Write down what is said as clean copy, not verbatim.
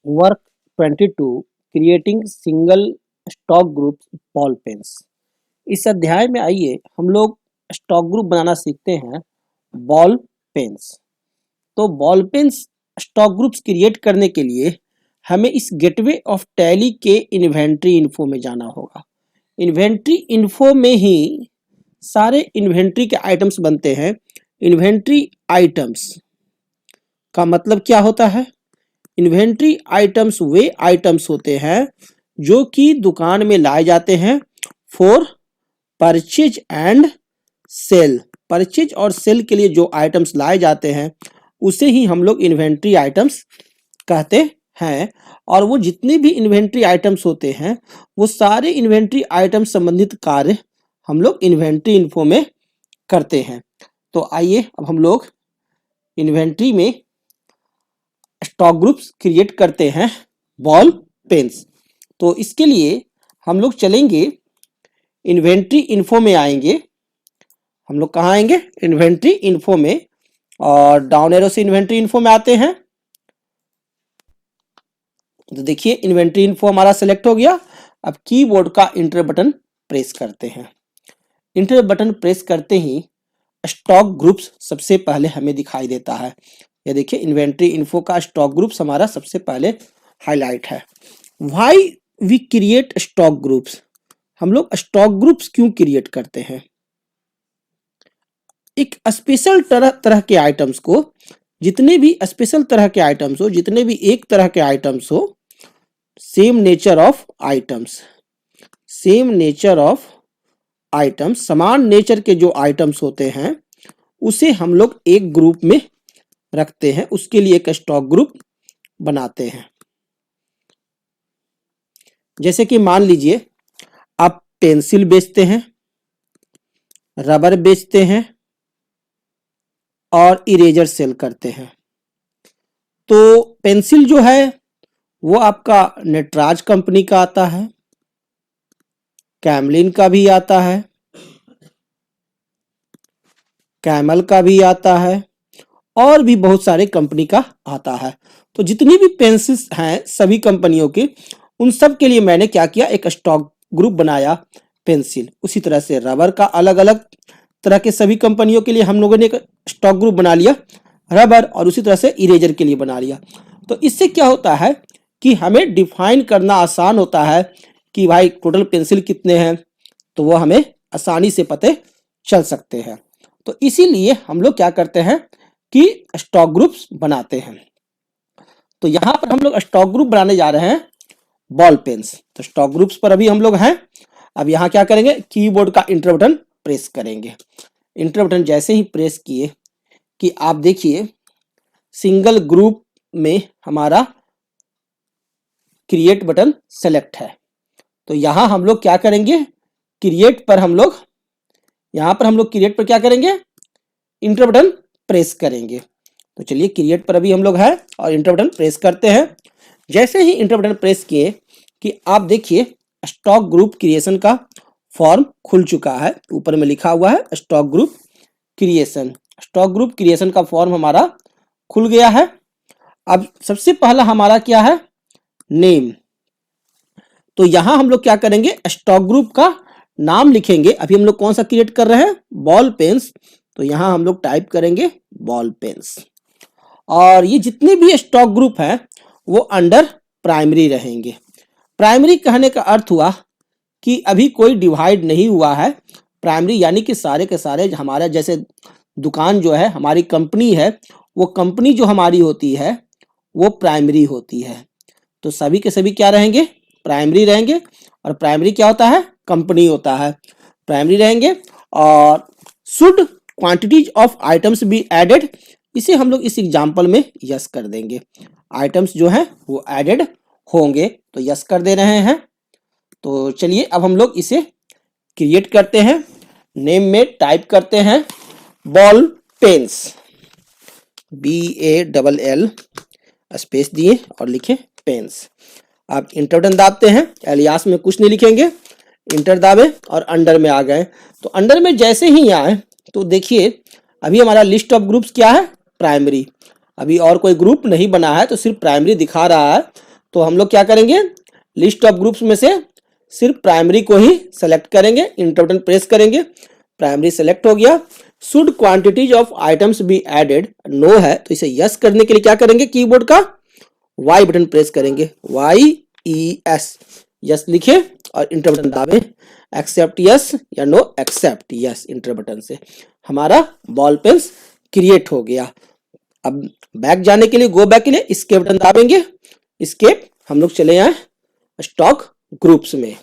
Work 22 creating single stock group ball pens. इस अध्याय में आइए हम लोग स्टॉक ग्रुप बनाना सीखते हैं बॉल पेन्स। तो ball pens stock groups create करने के लिए हमें इस गेटवे ऑफ टैली के इन्वेंट्री इन्फो में जाना होगा। इन्वेंट्री इन्फो में ही सारे इन्वेंट्री के आइटम्स बनते हैं। इन्वेंट्री आइटम्स का मतलब क्या होता है? इन्वेंट्री आइटम्स वे आइटम्स होते हैं जो कि दुकान में लाए जाते हैं for purchase and sale. Purchase और सेल के लिए जो आइटम्स लाए जाते हैं उसे ही हम लोग इन्वेंट्री आइटम्स कहते हैं। और वो जितने भी इन्वेंट्री आइटम्स होते हैं वो सारे इन्वेंट्री आइटम संबंधित कार्य हम लोग इन्वेंट्री इन्फो में करते हैं। तो आइए अब हम लोग इन्वेंट्री में स्टॉक ग्रुप्स क्रिएट करते हैं बॉल पेन्स। तो इसके लिए हम लोग चलेंगे इन्वेंट्री इन्फो में आएंगे। हम लोग कहाँ आएंगे? इन्वेंट्री इन्फो में, और डाउन एरो से इन्वेंट्री इन्फो में आते हैं। तो देखिए इन्वेंट्री इन्फो हमारा सेलेक्ट हो गया। अब कीबोर्ड का इंटर बटन प्रेस करते हैं। इंटर बटन प्रेस करते ही स्टॉक ग्रुप्स सबसे पहले हमें दिखाई देता है। ये देखिए इन्वेंट्री इन्फो का स्टॉक ग्रुप्स हमारा सबसे पहले हाईलाइट है। Why we create stock groups? हम लोग स्टॉक ग्रुप्स क्यों क्रिएट करते हैं? एक स्पेशल तरह के आइटम्स को, जितने भी स्पेशल तरह के आइटम्स हो, जितने भी एक तरह के आइटम्स हो, same nature of items, same nature of items, समान नेचर के जो आइटम्स होते हैं उसे हम लोग एक ग्रुप में रखते हैं। उसके लिए एक स्टॉक ग्रुप बनाते हैं। जैसे कि मान लीजिए आप पेंसिल बेचते हैं, रबर बेचते हैं और इरेजर सेल करते हैं। तो पेंसिल जो है वो आपका नटराज कंपनी का आता है, कैमलिन का भी आता है, कैमल का भी आता है और भी बहुत सारे कंपनी का आता है। तो जितनी भी पेंसिल्स हैं सभी कंपनियों की, उन सब के लिए मैंने क्या किया, एक स्टॉक ग्रुप बनाया पेंसिल। उसी तरह से रबर का अलग अलग तरह के सभी कंपनियों के लिए हम लोगों ने एक स्टॉक ग्रुप बना लिया रबर, और उसी तरह से इरेजर के लिए बना लिया। तो इससे क्या होता है कि हमें डिफाइन करना आसान होता है कि भाई टोटल पेंसिल कितने हैं, तो वो हमें आसानी से पते चल सकते हैं। तो इसीलिए हम लोग क्या करते हैं कि स्टॉक ग्रुप्स बनाते हैं। तो यहां पर हम लोग स्टॉक ग्रुप बनाने जा रहे हैं बॉल पेन्स। तो स्टॉक ग्रुप्स पर अभी हम लोग हैं। अब यहां क्या करेंगे, कीबोर्ड का इंटर बटन प्रेस करेंगे। इंटर बटन जैसे ही प्रेस किए कि आप देखिए सिंगल ग्रुप में हमारा क्रिएट बटन सेलेक्ट है। तो यहां हम लोग क्या करेंगे, क्रिएट पर हम लोग, यहां पर हम लोग क्रिएट पर क्या करेंगे, इंटर बटन प्रेस करेंगे। तो चलिए क्रिएट पर अभी हम लोग हैं और इंटर बटन प्रेस करते हैं। जैसे ही इंटर बटन प्रेस किए कि आप देखिए स्टॉक ग्रुप क्रिएशन का फॉर्म खुल चुका है। ऊपर में लिखा हुआ है stock group creation. Stock group creation का फॉर्म हमारा खुल गया है। अब सबसे पहला हमारा क्या है, नेम। तो यहां हम लोग क्या करेंगे, स्टॉक ग्रुप का नाम लिखेंगे। अभी हम लोग कौन सा क्रिएट कर रहे हैं, बॉल पेन्स। तो यहां हम लोग टाइप करेंगे बॉल पेन्स। और ये जितने भी स्टॉक ग्रुप हैं वो अंडर प्राइमरी रहेंगे। प्राइमरी कहने का अर्थ हुआ कि अभी कोई डिवाइड नहीं हुआ है। प्राइमरी यानी कि सारे के सारे हमारा, जैसे दुकान जो है हमारी कंपनी है, वो कंपनी जो हमारी होती है वो प्राइमरी होती है। तो सभी के सभी क्या रहेंगे, प्राइमरी रहेंगे। और प्राइमरी क्या होता है, कंपनी होता है, प्राइमरी रहेंगे। और should quantities of items be added, इसे हम लोग इस एग्जाम्पल में यस कर देंगे। आइटम्स जो है वो एडेड होंगे, तो यस कर दे रहे हैं। तो चलिए अब हम लोग इसे क्रिएट करते हैं। नेम में टाइप करते हैं बॉल पेन्स, BALL स्पेस दिए और लिखे पेन्स। आप इंटर बटन दाबते हैं, एलियास में कुछ नहीं लिखेंगे, इंटर दाबे और अंडर में आ गए। तो अंडर में जैसे ही आए तो देखिए अभी हमारा लिस्ट ऑफ ग्रुप्स क्या है, प्राइमरी। अभी और कोई ग्रुप नहीं बना है, तो सिर्फ प्राइमरी दिखा रहा है। तो हम लोग क्या करेंगे, लिस्ट ऑफ ग्रुप्स में से सिर्फ प्राइमरी को ही सेलेक्ट करेंगे, इंटर बटन प्रेस करेंगे, प्राइमरी सेलेक्ट हो गया। Should quantities of items be added, no है तो इसे यस करने के लिए क्या करेंगे, कीबोर्ड का वाई बटन प्रेस करेंगे, वाई ई एस, यस लिखे और इंटर बटन दाबे, एक्सेप्ट यस या no, accept yes enter button से हमारा बॉल पेन्स क्रिएट हो गया। अब बैक जाने के लिए, गो बैक के लिए एस्केप बटन दाबेंगे, एस्केप, हम लोग चले आए स्टॉक ग्रुप्स में।